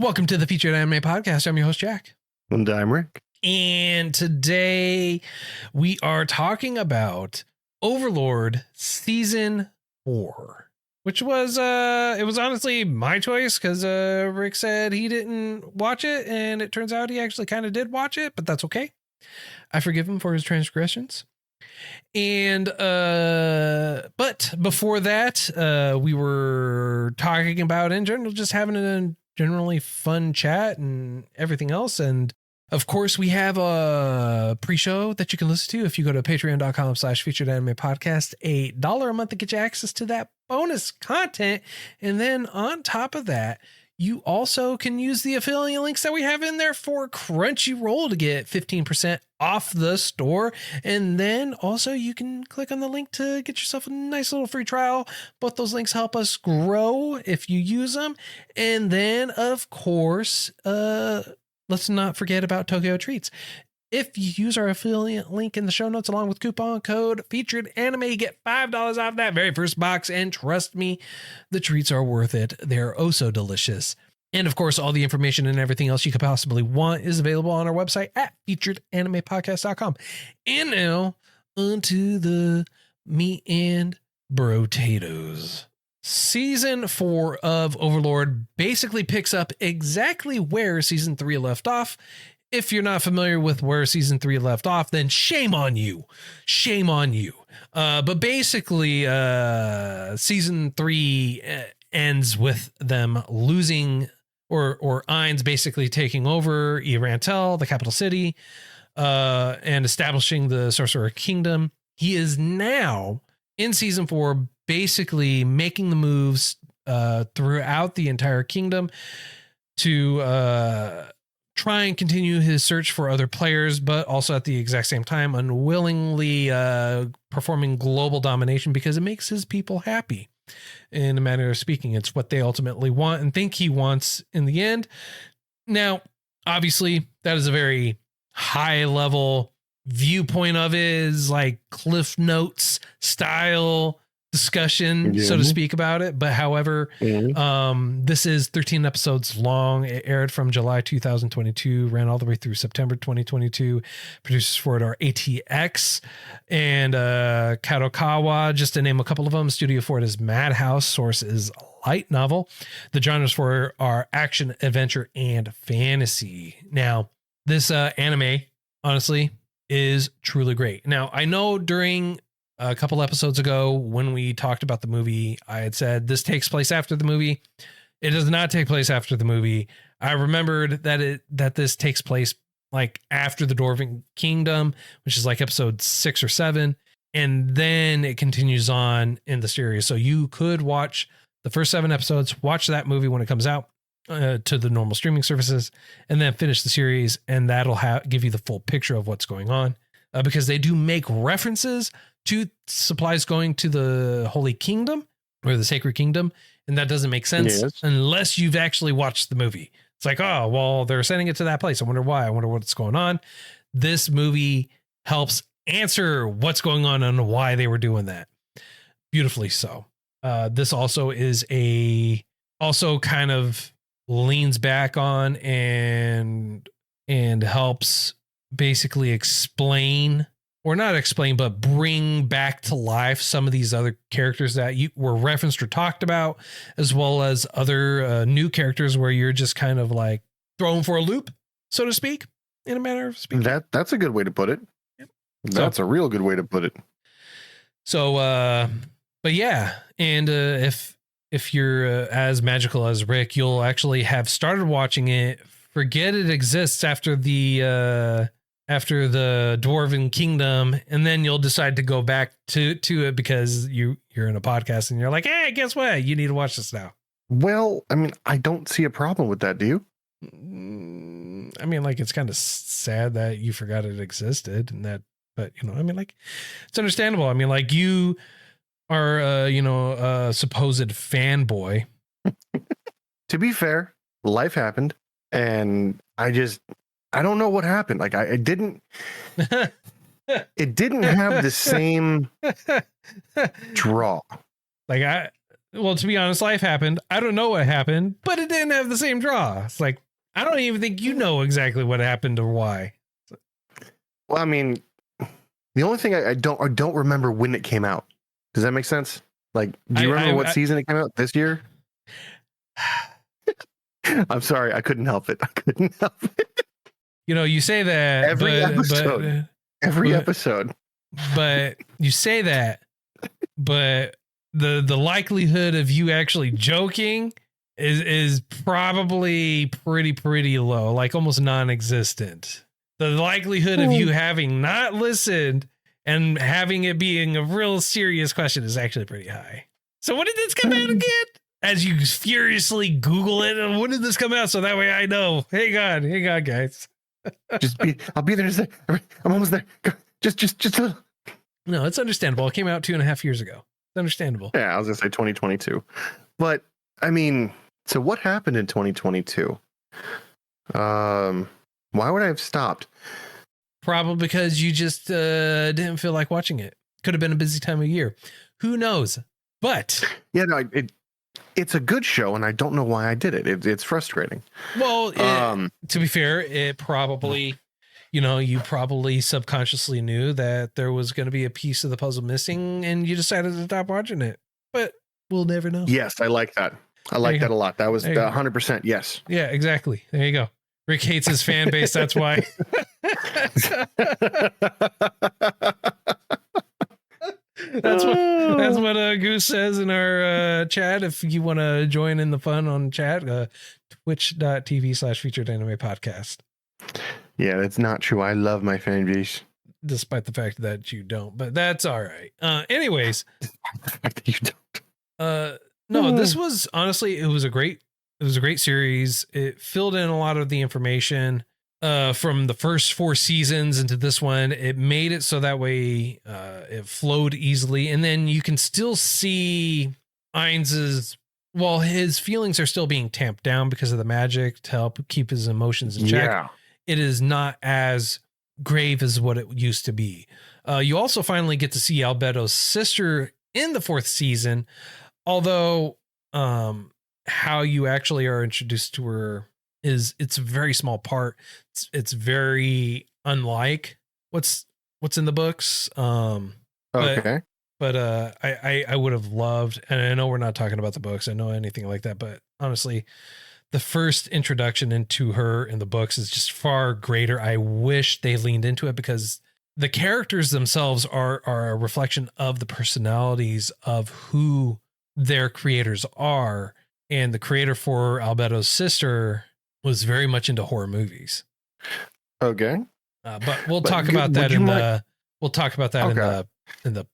Welcome to the Featured Anime Podcast. I'm your host, Jack. And I'm Rick. And today we are talking about Overlord Season 4, which was, it was honestly my choice because Rick said he didn't watch it. And it turns out he actually kind of did watch it, but that's okay. I forgive him for his transgressions. And but before that, we were talking about in general, just having a generally fun chat and everything else. And of course, we have a pre-show that you can listen to if you go to patreon.com/featured anime podcast. $1 a month to get you access to that bonus content. And then on top of that, you also can use the affiliate links that we have in there for Crunchyroll to get 15% off the store. And then also you can click on the link to get yourself a nice little free trial. Both those links help us grow if you use them. And then, of course, let's not forget about Tokyo Treats. If you use our affiliate link in the show notes along with coupon code Featured Anime, you get $5 off that very first box. And trust me, the treats are worth it. They're oh so delicious. And of course, all the information and everything else you could possibly want is available on our website at featuredanimepodcast.com. And now onto the meat and brotatoes. Season 4 of Overlord basically picks up exactly where season 3 left off. If you're not familiar with where season 3 left off, then shame on you. Shame on you. But basically, season 3 ends with them losing or Ainz basically taking over Irantel, the capital city, and establishing the Sorcerer Kingdom. He is now in season 4, basically making the moves throughout the entire kingdom to try and continue his search for other players, but also at the exact same time unwillingly performing global domination because it makes his people happy. In a manner of speaking, it's what they ultimately want and think he wants in the end. Now, obviously, that is a very high level viewpoint of his like Cliff Notes style discussion, so to speak, about it. But however, this is 13 episodes long. It aired from July 2022, ran all the way through September 2022. Producers for it are ATX and Kadokawa, just to name a couple of them. Studio for it is Madhouse. Source is light novel. The genres for it are action, adventure, and fantasy. Now, this anime, honestly, is truly great. Now, I know during a couple episodes ago when we talked about the movie, I had said this takes place after the movie. It does not take place after the movie. I remembered that this takes place like after the Dwarven Kingdom, which is like episode 6 or 7. And then it continues on in the series. So you could watch the first 7 episodes, watch that movie when it comes out to the normal streaming services, and then finish the series. And that'll give you the full picture of what's going on. Because they do make references to supplies going to the Holy Kingdom or the Sacred Kingdom. And that doesn't make sense unless you've actually watched the movie. It's like, oh, well, they're sending it to that place. I wonder why. I wonder what's going on. This movie helps answer what's going on and why they were doing that. Beautifully so. This also is also kind of leans back on and helps basically explain, or not explain, but bring back to life some of these other characters that you were referenced or talked about, as well as other new characters where you're just kind of like thrown for a loop, so to speak, in a manner of speaking. That's a good way to put it. Yep. That's a real good way to put it. So, but yeah. And if you're as magical as Rick, you'll actually have started watching it, forget it exists after the Dwarven Kingdom, and then you'll decide to go back to it because you're in a podcast and you're like, hey, guess what? You need to watch this now. Well, I mean, I don't see a problem with that. Do you? I mean, like, it's kind of sad that you forgot it existed and that, but I mean, like, it's understandable. I mean, like, you are, a supposed fanboy. To be fair, life happened and I don't know what happened. Like it didn't have the same draw. Like well, to be honest, life happened. I don't know what happened, but it didn't have the same draw. It's like, I don't even think you know exactly what happened or why. Well, I mean, the only thing I don't remember when it came out. Does that make sense? Like, do you remember what season it came out this year? I'm sorry, I couldn't help it. You know, you say that every episode. But you say that, but the likelihood of you actually joking is probably pretty low, like almost non-existent. The likelihood of you having not listened and having it being a real serious question is actually pretty high. So when did this come out again? As you furiously Google it, and when did this come out? So that way I know. Hang on, guys. I'll be there. I'm almost there. Just a little. No, it's understandable. It came out 2.5 years ago. It's understandable. Yeah, I was gonna say 2022. But I mean, so what happened in 2022? Why would I have stopped? Probably because you just didn't feel like watching it. Could have been a busy time of year. Who knows? But yeah, no, it's a good show, and I don't know why I did it. It's frustrating. Well, to be fair, it probably, you probably subconsciously knew that there was going to be a piece of the puzzle missing, and you decided to stop watching it. But we'll never know. Yes, I like that. I like that a lot. That was 100% yes. Yeah, exactly. There you go. Rick hates his fan base. That's why. That's what Goose says in our chat. If you want to join in the fun on chat, twitch.tv/featured anime podcast. Yeah, that's not true. I love my fan base. Despite the fact that you don't, but that's all right. Anyways. Despite the fact that you don't. No, this was honestly, it was a great series. It filled in a lot of the information from the first 4 seasons into this one. It made it so that way it flowed easily, and then you can still see Ainz's, while his feelings are still being tamped down because of the magic to help keep his emotions in check. Yeah. It is not as grave as what it used to be. You also finally get to see Albedo's sister in the 4th season, although how you actually are introduced to her it's a very small part. It's very unlike what's in the books. Okay. But I would have loved, and I know we're not talking about the books, I know anything like that, but honestly, the first introduction into her in the books is just far greater. I wish they leaned into it because the characters themselves are a reflection of the personalities of who their creators are. And the creator for Albedo's sister was very much into horror movies. Okay. But we'll talk about that in the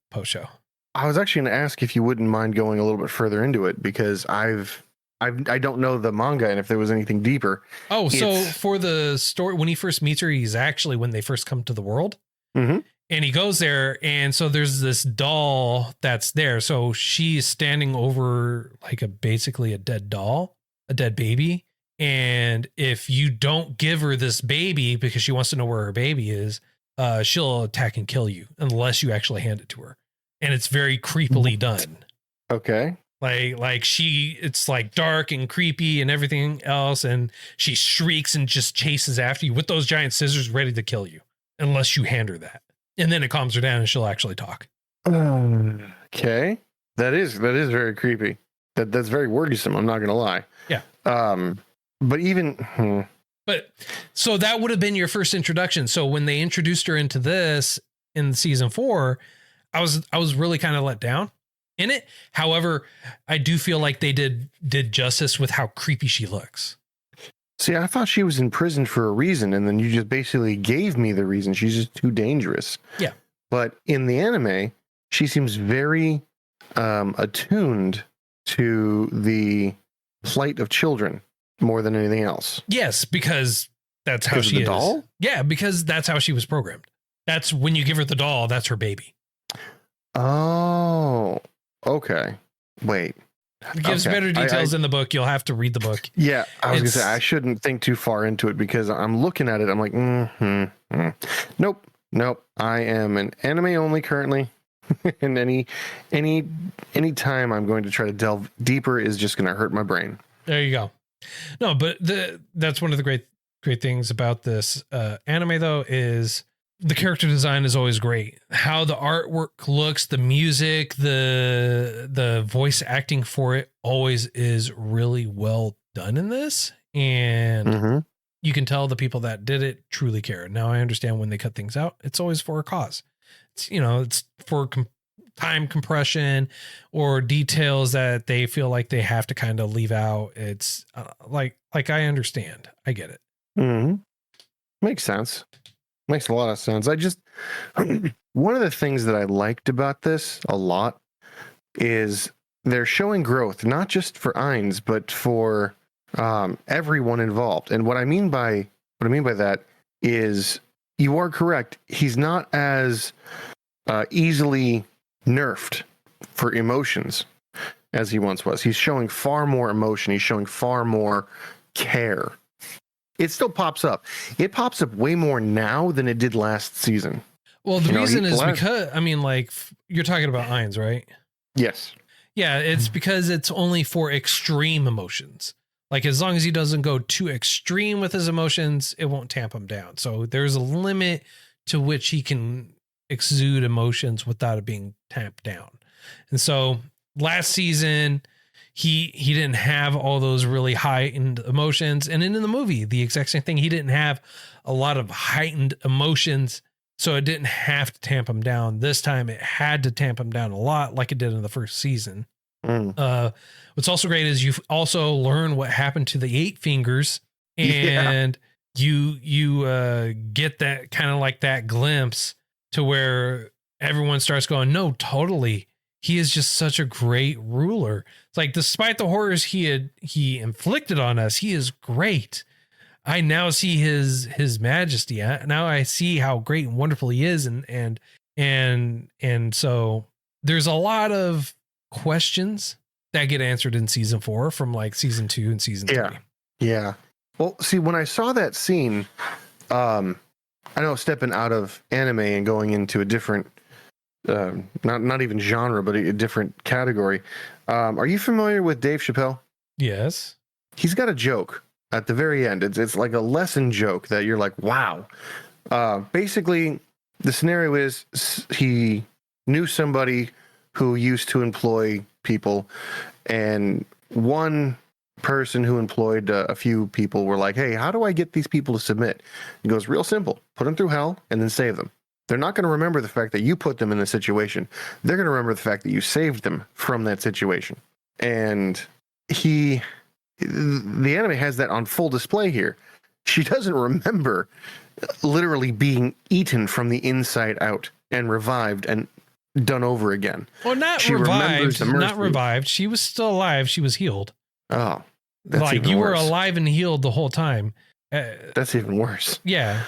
post show. I was actually going to ask if you wouldn't mind going a little bit further into it, because I don't know the manga and if there was anything deeper. Oh, so for the story, when he first meets her, he's actually when they first come to the world. Mm-hmm. And he goes there, and so there's this doll that's there. So she's standing over like basically a dead doll, a dead baby. And if you don't give her this baby because she wants to know where her baby is, she'll attack and kill you unless you actually hand it to her. And it's very creepily done. Okay. It's like dark and creepy and everything else. And she shrieks and just chases after you with those giant scissors ready to kill you unless you hand her that. And then it calms her down and she'll actually talk. Okay. That is very creepy. That's very worrisome. I'm not going to lie. Yeah. But even, but so that would have been your first introduction. So when they introduced her into this in season 4, I was really kind of let down in it. However, I do feel like they did justice with how creepy she looks. See, I thought she was in prison for a reason, and then you just basically gave me the reason. She's just too dangerous. Yeah. But in the anime, she seems very attuned to the plight of children more than anything else. Yes, because that's how she is. Doll? Yeah, because that's how she was programmed. That's when you give her the doll, that's her baby. Oh, okay. Wait. It gives better details in the book. You'll have to read the book. Yeah, I was going to say, I shouldn't think too far into it because I'm looking at it. I'm like, Nope. I am an anime only currently. And any time I'm going to try to delve deeper is just going to hurt my brain. There you go. No, but that's one of the great things about this anime, though, is the character design is always great. How the artwork looks, the music, the voice acting for it always is really well done in this. And you can tell the people that did it truly care. Now I understand when they cut things out, it's always for a cause. It's, it's for time compression or details that they feel like they have to kind of leave out. It's like I understand. I get it. Makes sense. Makes a lot of sense. I just, one of the things that I liked about this a lot is they're showing growth, not just for Ainz, but for everyone involved. And what I mean by that is, you are correct. He's not as easily nerfed for emotions as he once was. He's showing far more emotion. He's showing far more care. It still pops up. It pops up way more now than it did last season. Well, the reason is because, you're talking about Ainz, right? Yes. Yeah, it's because it's only for extreme emotions. Like, as long as he doesn't go too extreme with his emotions, it won't tamp him down. So there's a limit to which he can exude emotions without it being tamped down. And so last season, he didn't have all those really heightened emotions. And in the movie, the exact same thing. He didn't have a lot of heightened emotions, so it didn't have to tamp him down. This time it had to tamp him down a lot, like it did in the first season. What's also great is you also learn what happened to the 8 fingers, and you get that kind of like that glimpse to where everyone starts going, no, totally. He is just such a great ruler. It's like, despite the horrors he inflicted on us, he is great. I now see his majesty. Now I see how great and wonderful he is. And so there's a lot of questions that get answered in season 4 from like season 2 and season 3. Yeah. Well, see, when I saw that scene, I know, stepping out of anime and going into a different, not even genre, but a different category. Are you familiar with Dave Chappelle? Yes. He's got a joke at the very end. It's like a lesson joke that you're like, wow. Basically, the scenario is he knew somebody who used to employ people, and one person who employed a few people were like, hey, how do I get these people to submit? He goes, real simple. Put them through hell and then save them. They're not going to remember the fact that you put them in the situation. They're going to remember the fact that you saved them from that situation. And the anime has that on full display here. She doesn't remember literally being eaten from the inside out and revived and done over again. Well, not revived. She was still alive. She was healed. Oh, that's like you worse. Were alive and healed the whole time. That's even worse. Yeah.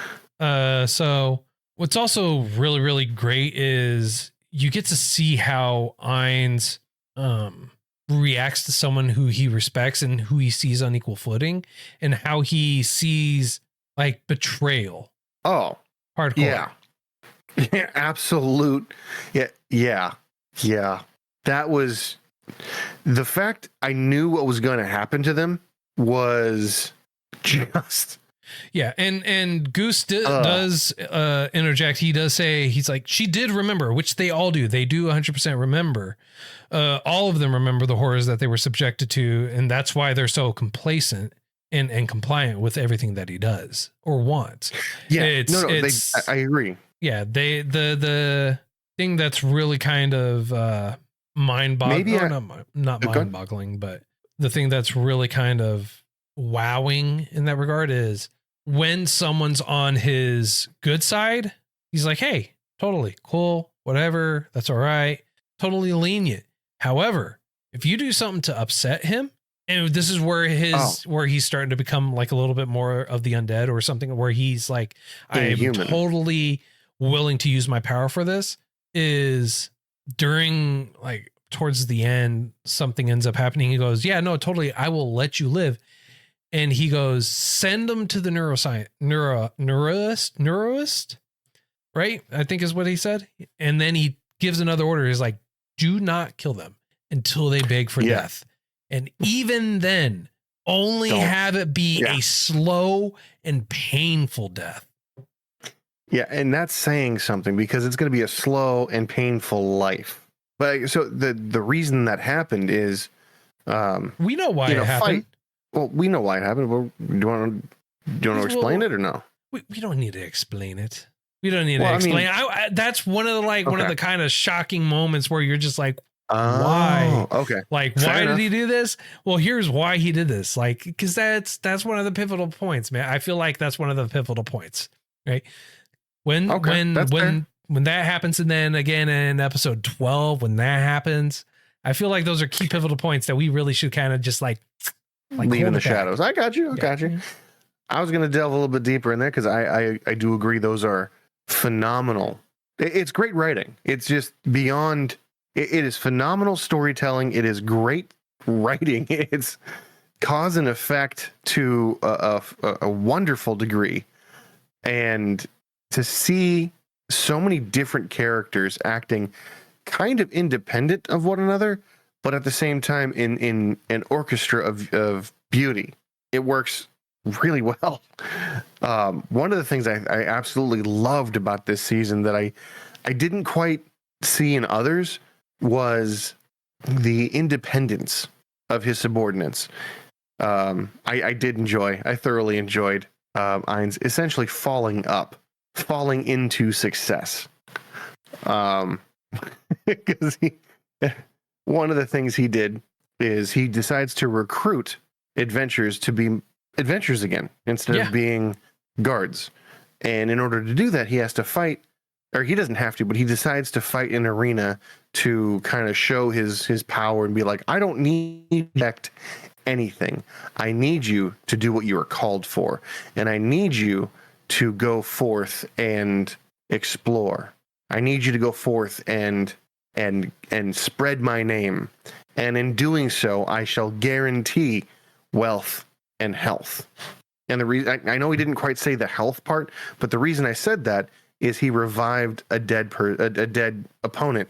So what's also really, really great is you get to see how Ainz reacts to someone who he respects and who he sees on equal footing, and how he sees like betrayal. Oh, hardcore. Yeah, absolute. Yeah. That was the fact. I knew what was going to happen to them was just. Yeah, and Goose does interject. He does say, he's like, she did remember, which they all do. They do 100% remember. All of them remember the horrors that they were subjected to, and that's why they're so complacent and compliant with everything that he does or wants. Yeah, I agree. Yeah, the thing that's really kind of mind-boggling, not mind-boggling, but the thing that's really kind of wowing in that regard is when someone's on his good side, he's like, hey, totally cool, whatever, that's all right, totally lenient. However, if you do something to upset him, and this is where where he's starting to become like a little bit more of the undead or something, where he's like, I am totally willing to use my power for this, is during like towards the end, something ends up happening. He goes, yeah, no, totally, I will let you live. And he goes, send them to the neurologist, right? I think is what he said. And then he gives another order. He's like, do not kill them until they beg for death. And even then, only have it be a slow and painful death. Yeah, and that's saying something because it's going to be a slow and painful life. But so the reason that happened is we know why it happened. Well, we know why it happened. Well, do you want to explain it or no? We don't need to explain it. We don't need to explain. That's one of the one of the kind of shocking moments where you're just like, why? Okay. Like, why did he do this? Well, here's why he did this. Like, because that's one of the pivotal points, man. I feel like that's one of the pivotal points, right? When that happens, and then again in episode 12, when that happens, I feel like those are key pivotal points that we really should kind of just like leave in the shadows. I got you. I was going to delve a little bit deeper in there because I do agree those are phenomenal. It's great writing. It's just beyond. It is phenomenal storytelling. It is great writing. It's cause and effect to a wonderful degree, and to see so many different characters acting kind of independent of one another, but at the same time in an orchestra of beauty, it works really well. One of the things I absolutely loved about this season that I didn't quite see in others was the independence of his subordinates. I did enjoy. I thoroughly enjoyed Ainz essentially falling into success. Because one of the things he did is he decides to recruit adventurers to be adventurers again instead of being guards. And in order to do that, he has to fight, or he doesn't have to, but he decides to fight in arena to kind of show his power and be like, I don't need to protect anything. I need you to do what you are called for. And I need you to go forth and explore. I need you to go forth and spread my name. And in doing so, I shall guarantee wealth and health. And the reason I know he didn't quite say the health part, but the reason I said that is he revived a dead opponent,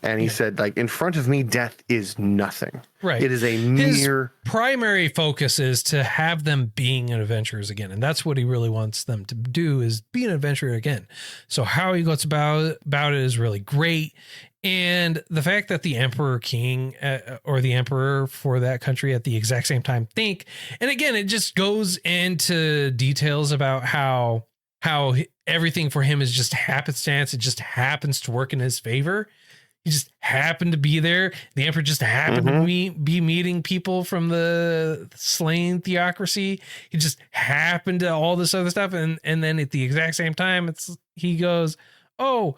and he said, like, in front of me, death is nothing. Right. It is a mere. His primary focus is to have them being adventurers again, and that's what he really wants them to do, is be an adventurer again. So how he goes about it is really great. And the fact that the Emperor King or the Emperor for that country at the exact same time think, and again, it just goes into details about how everything for him is just happenstance. It just happens to work in his favor. He just happened to be there. The Emperor just happened to be meeting people from the slain theocracy. He just happened to all this other stuff. And then at the exact same time, he goes, oh,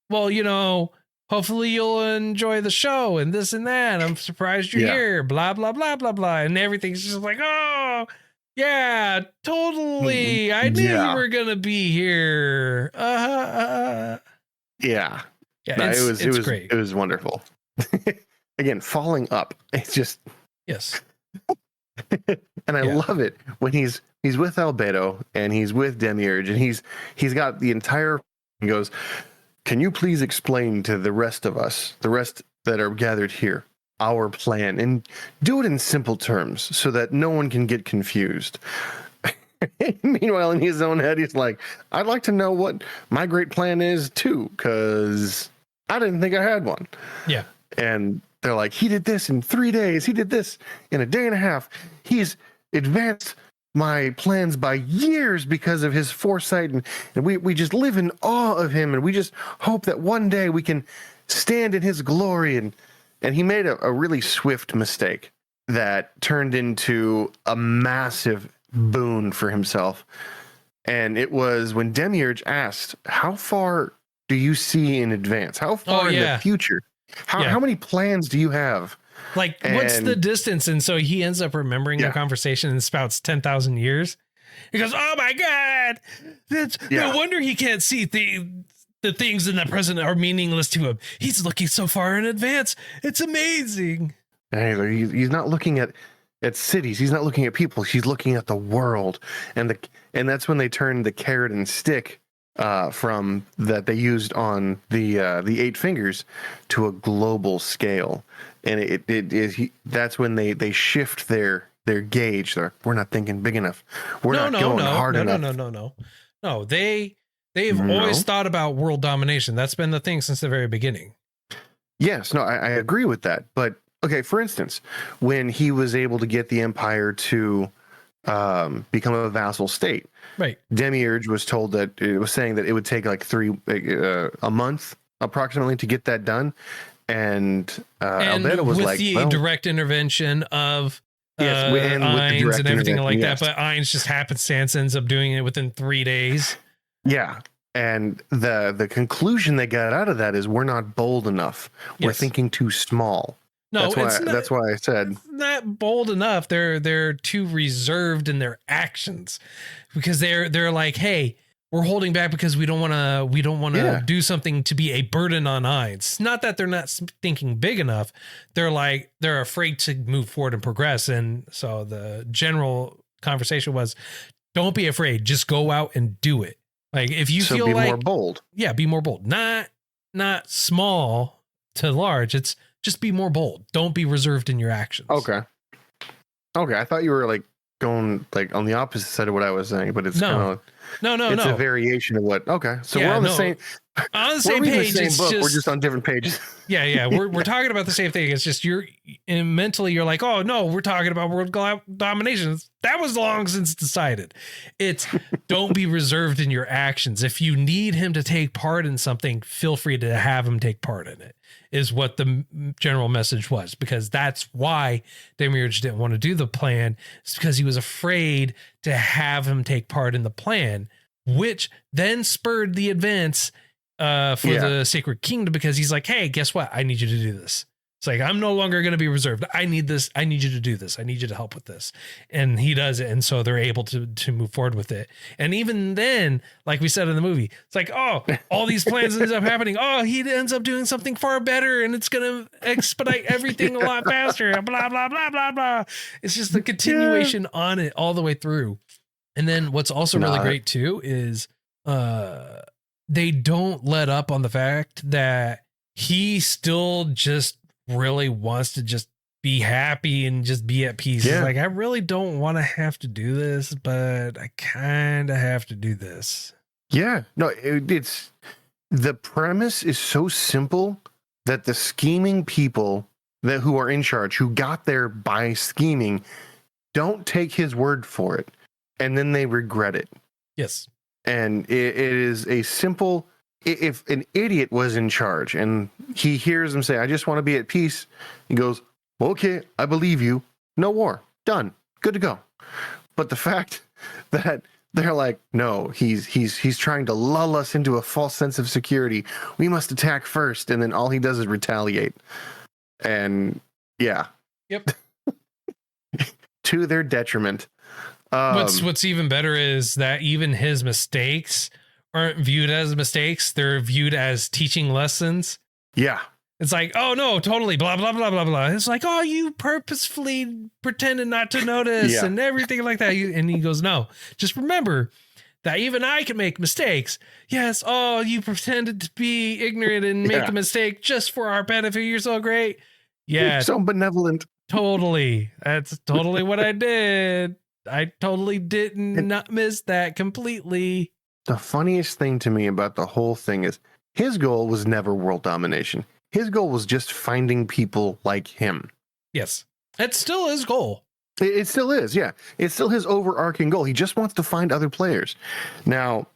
well, hopefully you'll enjoy the show and this and that. I'm surprised you're here, blah, blah, blah, blah, blah. And everything's just like, oh, yeah, totally. I knew you were going to be here. Yeah. No, it was great. It was wonderful. Again, falling up. It's just. Yes. And I love it when he's with Albedo and he's with Demiurge and he's got the entire. He goes, can you please explain to the rest of us, the rest that are gathered here, our plan, and do it in simple terms so that no one can get confused. Meanwhile, in his own head, he's like, I'd like to know what my great plan is too, because I didn't think I had one. Yeah. And they're like, he did this in 3 days. He did this in a day and a half. He's advanced my plans by years because of his foresight. And we just live in awe of him. And we just hope that one day we can stand in his glory. And he made a really swift mistake that turned into a massive boon for himself. And it was when Demiurge asked, how far do you see in advance? How far in the future? How many plans do you have? Like, what's the distance? And so he ends up remembering the conversation and spouts 10,000 years. He goes, oh my God, no wonder he can't see the things in the present are meaningless to him. He's looking so far in advance. It's amazing. He's not looking at cities. He's not looking at people. He's looking at the world. And that's when they turn the carrot and stick from that they used on the Eight Fingers to a global scale, and that's when they shift their gauge. We're not thinking big enough. We're not going hard enough. No. They've always thought about world domination. That's been the thing since the very beginning. Yes, no, I agree with that. But okay, for instance, when he was able to get the Empire to become a vassal state, right? Demiurge was told that it was saying that it would take like a month approximately to get that done, and Albedo was with like, the direct intervention of Ainz and everything like that. But Ainz just happenstance ends up doing it within 3 days. Yeah. And the conclusion they got out of that is we're not bold enough. We're thinking too small. No, that's why I said it's not bold enough. They're too reserved in their actions, because they're like, hey, we're holding back because we don't want to do something to be a burden on Ainz. Not that they're not thinking big enough. They're afraid to move forward and progress. And so the general conversation was, don't be afraid. Just go out and do it. Like, if you feel be like more bold. Yeah, be more bold. Not small to large. It's just be more bold. Don't be reserved in your actions. Okay. I thought you were like going like on the opposite side of what I was saying, but it's kind of it's a variation of what. Okay, so we're on the same page. The same book. We're just on different pages. Yeah. We're talking about the same thing. It's just mentally you're like, oh no, we're talking about world domination. That was long since decided. It's don't be reserved in your actions. If you need him to take part in something, feel free to have him take part in it, is what the general message was, because that's why Demiurge didn't want to do the plan. It's because he was afraid to have him take part in the plan, which then spurred the events for the Sacred Kingdom, because he's like, hey, guess what? I need you to do this. It's like, I'm no longer going to be reserved. I need this. I need you to do this. I need you to help with this. And he does it. And so they're able to move forward with it. And even then, like we said in the movie, it's like, oh, all these plans end up happening. Oh, he ends up doing something far better, and it's going to expedite everything a lot faster. Blah, blah, blah, blah, blah. It's just the continuation on it all the way through. And then what's also really great too is they don't let up on the fact that he still just really wants to just be happy and just be at peace. It's like, I really don't want to have to do this, but I kind of have to do this. Yeah, no, it's the premise is so simple that the scheming people who are in charge, who got there by scheming, don't take his word for it, and then they regret it. Yes. And it is a simple, if an idiot was in charge and he hears them say, I just want to be at peace, he goes, okay, I believe you. No war. Done. Good to go. But the fact that they're like, no, he's trying to lull us into a false sense of security. We must attack first. And then all he does is retaliate. And yeah. Yep. To their detriment. What's even better is that even his mistakes aren't viewed as mistakes. They're viewed as teaching lessons. Yeah. It's like, oh no, totally, blah, blah, blah, blah, blah. It's like, oh, you purposefully pretended not to notice and everything like that. And he goes, no, just remember that even I can make mistakes. Yes. Oh, you pretended to be ignorant and make a mistake just for our benefit. You're so great. Yeah. So benevolent. Totally. That's totally what I did. I totally didn't not miss that completely. The funniest thing to me about the whole thing is his goal was never world domination. His goal was just finding people like him. Yes. It's still his goal. It still is, yeah. It's still his overarching goal. He just wants to find other players. Now,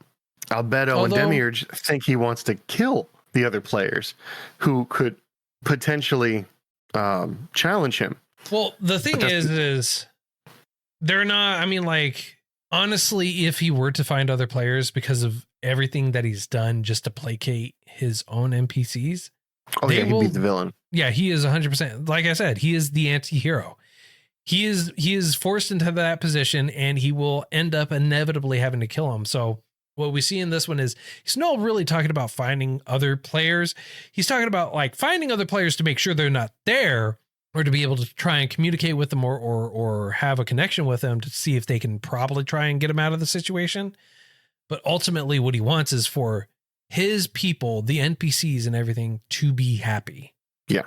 Albedo and Demiurge think he wants to kill the other players who could potentially challenge him. Well, the thing is they're not, I mean, like, honestly, if he were to find other players because of everything that he's done just to placate his own NPCs. Oh, yeah, he'd be the villain. Yeah, he is 100%. Like I said, he is the anti-hero. He is forced into that position, and he will end up inevitably having to kill him. So what we see in this one is he's not really talking about finding other players. He's talking about like finding other players to make sure they're not there, or to be able to try and communicate with them or have a connection with them to see if they can probably try and get him out of the situation. But ultimately what he wants is for his people, the NPCs and everything, to be happy. Yeah.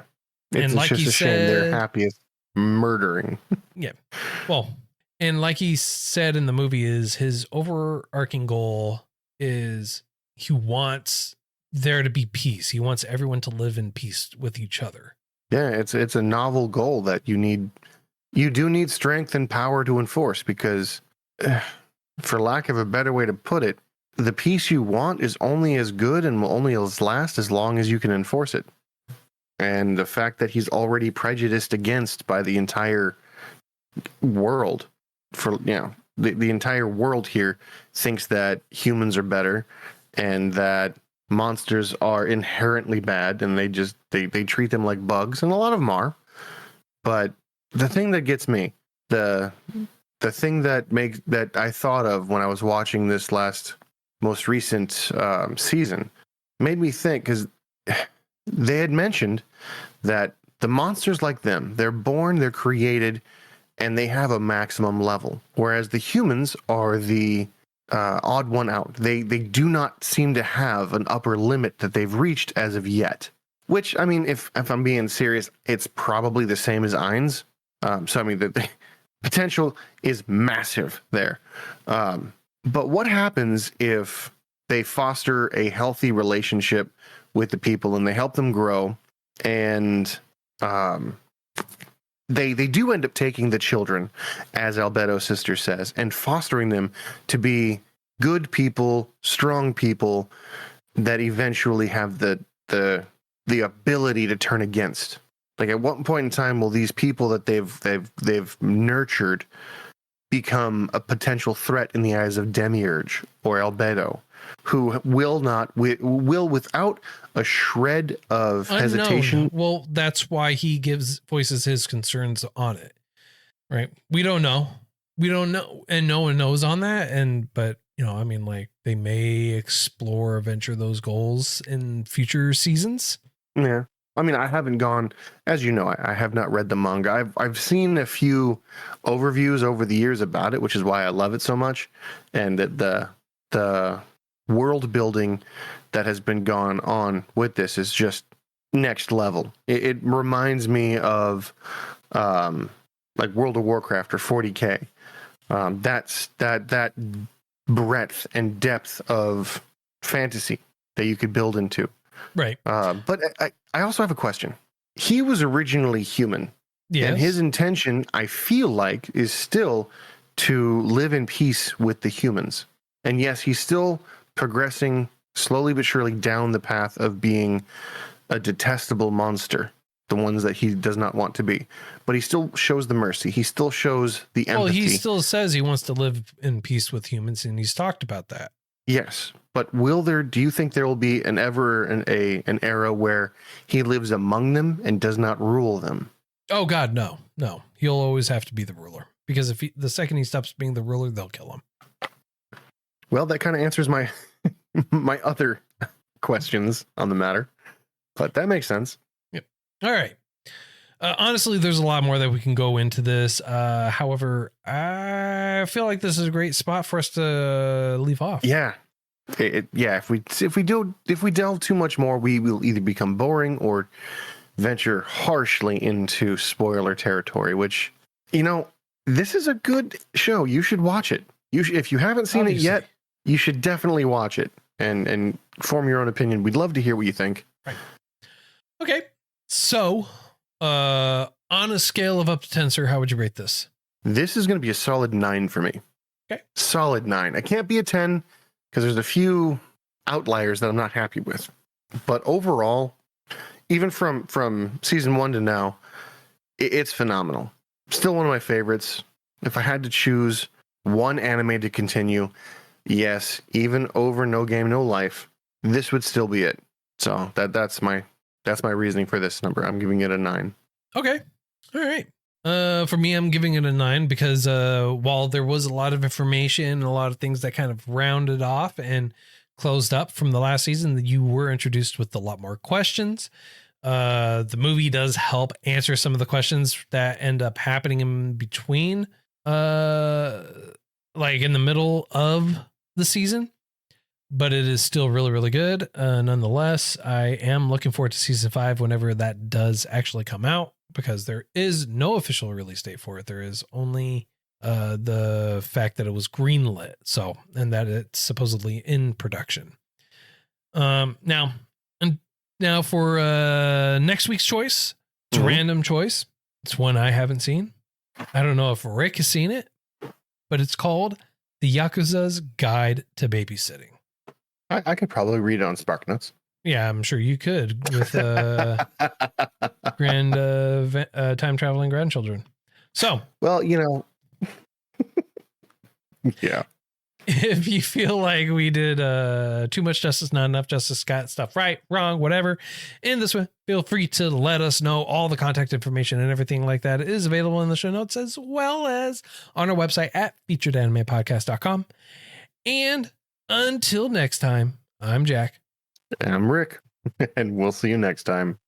And like just he a shame they're said, happiest murdering. yeah. Well, and like he said in the movie, is his overarching goal is he wants there to be peace. He wants everyone to live in peace with each other. Yeah, it's a novel goal that you do need strength and power to enforce, because for lack of a better way to put it, the peace you want is only as good and will only last as long as you can enforce it. And the fact that he's already prejudiced against by the entire world, for the entire world here thinks that humans are better and that monsters are inherently bad, and they treat them like bugs, and a lot of them are. But the thing that gets me, the thing that I thought of when I was watching this most recent season, made me think, because they had mentioned that the monsters like them, they're born, they're created, and they have a maximum level, whereas the humans are the odd one out. They do not seem to have an upper limit that they've reached as of yet. Which, I mean, if I'm being serious, it's probably the same as Ainz. So I mean, the potential is massive there. But what happens if they foster a healthy relationship with the people and they help them grow, and they do end up taking the children, as Albedo's sister says, and fostering them to be good people, strong people that eventually have the ability to turn against. Like, at what point in time will these people that they've nurtured become a potential threat in the eyes of Demiurge or Albedo, who will without a shred of hesitation. Well, that's why he voices his concerns on it, right? We don't know, and no one knows on that. But I mean, like, they may explore or venture those goals in future seasons. Yeah. I mean, I haven't gone, as you know, I have not read the manga. I've seen a few overviews over the years about it, which is why I love it so much. And the world building that has been gone on with this is just next level. It reminds me of like World of Warcraft or 40K. That breadth and depth of fantasy that you could build into. Right. But I also have a question. He was originally human. Yes. And his intention, I feel like, is still to live in peace with the humans. And yes, he's still progressing slowly but surely down the path of being a detestable monster, the ones that he does not want to be. But he still shows the mercy. He still shows the empathy. Well, he still says he wants to live in peace with humans, and he's talked about that. Yes, but do you think there will be an era where he lives among them and does not rule them? Oh God, no. He'll always have to be the ruler, because the second he stops being the ruler, they'll kill him. Well, that kind of answers my other questions on the matter, but that makes sense. Yep. All right. Honestly, there's a lot more that we can go into this. However, I feel like this is a great spot for us to leave off. Yeah. If we delve too much more, we will either become boring or venture harshly into spoiler territory, which, this is a good show. You should watch it. If you haven't seen it yet, you should definitely watch it and form your own opinion. We'd love to hear what you think. Right. Okay. So, on a scale of up to 10, sir, how would you rate this? This is going to be a solid 9 for me. Okay. Solid 9. I can't be a 10 because there's a few outliers that I'm not happy with. But overall, even from season 1 to now, it's phenomenal. Still one of my favorites. If I had to choose one anime to continue, yes, even over No Game, No Life, this would still be it. So that's my reasoning for this number. I'm giving it a 9. Okay. All right. For me, I'm giving it a 9 because while there was a lot of information and a lot of things that kind of rounded off and closed up from the last season, that you were introduced with a lot more questions. The movie does help answer some of the questions that end up happening in between, like in the middle of the season. but it is still really, really good. Nonetheless, I am looking forward to season 5 whenever that does actually come out, because there is no official release date for it. There is only the fact that it was greenlit, and that it's supposedly in production. Now for next week's choice, it's a random choice. It's one I haven't seen. I don't know if Rick has seen it, but it's called The Yakuza's Guide to Babysitting. I could probably read it on SparkNotes. Yeah, I'm sure you could with time traveling grandchildren. So, well, yeah. If you feel like we did too much justice, not enough justice, got stuff right, wrong, whatever, in this one, feel free to let us know. All the contact information and everything like that is available in the show notes, as well as on our website at featuredanimepodcast.com. And until next time, I'm Jack. And I'm Rick, and we'll see you next time.